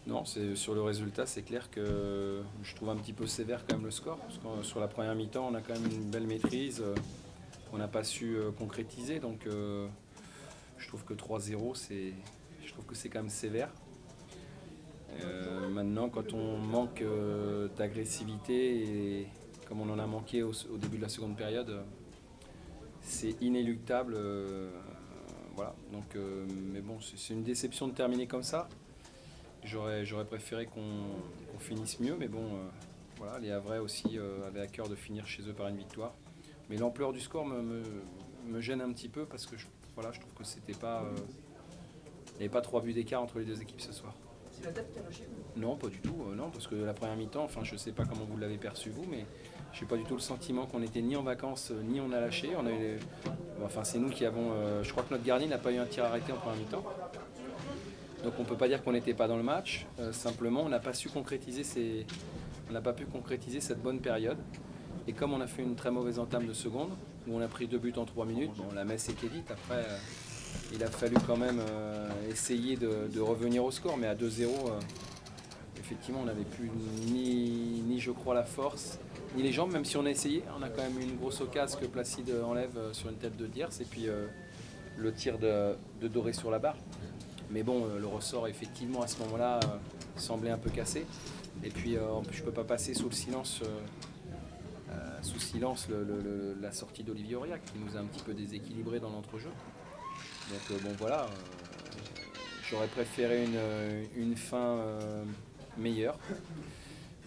Non, sur le résultat, c'est clair que je trouve un petit peu sévère quand même le score. Parce que sur la première mi-temps, on a quand même une belle maîtrise. On n'a pas su concrétiser. Donc je trouve que 3-0, je trouve que c'est quand même sévère. Maintenant, quand on manque d'agressivité, et comme on en a manqué au début de la seconde période, c'est inéluctable. Voilà. Donc, mais bon, c'est une déception de terminer comme ça. J'aurais préféré qu'on finisse mieux, mais bon, voilà, les Havrais aussi avaient à cœur de finir chez eux par une victoire. Mais l'ampleur du score me gêne un petit peu parce que voilà, je trouve que c'était pas, il n'y avait pas 3 buts d'écart entre les deux équipes ce soir. C'est la tête qui a lâché? Non, pas du tout, non, parce que la première mi-temps, enfin, je sais pas comment vous l'avez perçu vous, mais j'ai pas du tout le sentiment qu'on était ni en vacances ni on a lâché. Enfin, c'est nous qui avons, je crois que notre gardien n'a pas eu un tir arrêté en première mi-temps. Donc on ne peut pas dire qu'on n'était pas dans le match, simplement on n'a pas su concrétiser on n'a pas pu concrétiser cette bonne période. Et comme on a fait une très mauvaise entame de seconde, où on a pris 2 buts en 3 minutes, bon, la messe était dite. Après, il a fallu quand même essayer de revenir au score, mais à 2-0, effectivement, on n'avait plus ni je crois la force, ni les jambes, même si on a essayé. On a quand même eu une grosse occasion que Placide enlève sur une tête de Diers, et puis le tir de Doré sur la barre. Mais bon, le ressort, effectivement, à ce moment-là, semblait un peu cassé. Et puis, je ne peux pas passer sous silence la sortie d'Olivier Aurillac, qui nous a un petit peu déséquilibré dans l'entrejeu. Donc, bon, voilà. J'aurais préféré une fin meilleure.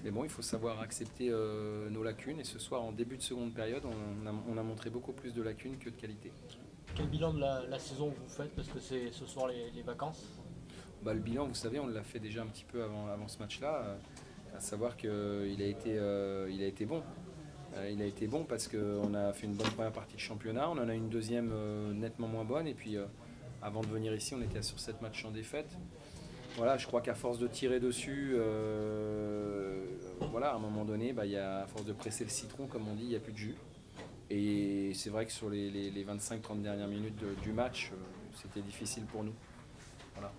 Mais bon, il faut savoir accepter nos lacunes. Et ce soir, en début de seconde période, on a montré beaucoup plus de lacunes que de qualité. Quel bilan de la saison vous faites? Parce que c'est ce soir les vacances. Bah, le bilan, vous savez, on l'a fait déjà un petit peu avant ce match-là, à savoir qu'il a été bon. Il a été bon parce qu'on a fait une bonne première partie de championnat, on en a une deuxième nettement moins bonne, et puis avant de venir ici, on était sur 7 matchs en défaite. Voilà, je crois qu'à force de tirer dessus, voilà, à un moment donné, bah, à force de presser le citron, comme on dit, il n'y a plus de jus. Et c'est vrai que sur les 25-30 dernières minutes du match, c'était difficile pour nous. Voilà.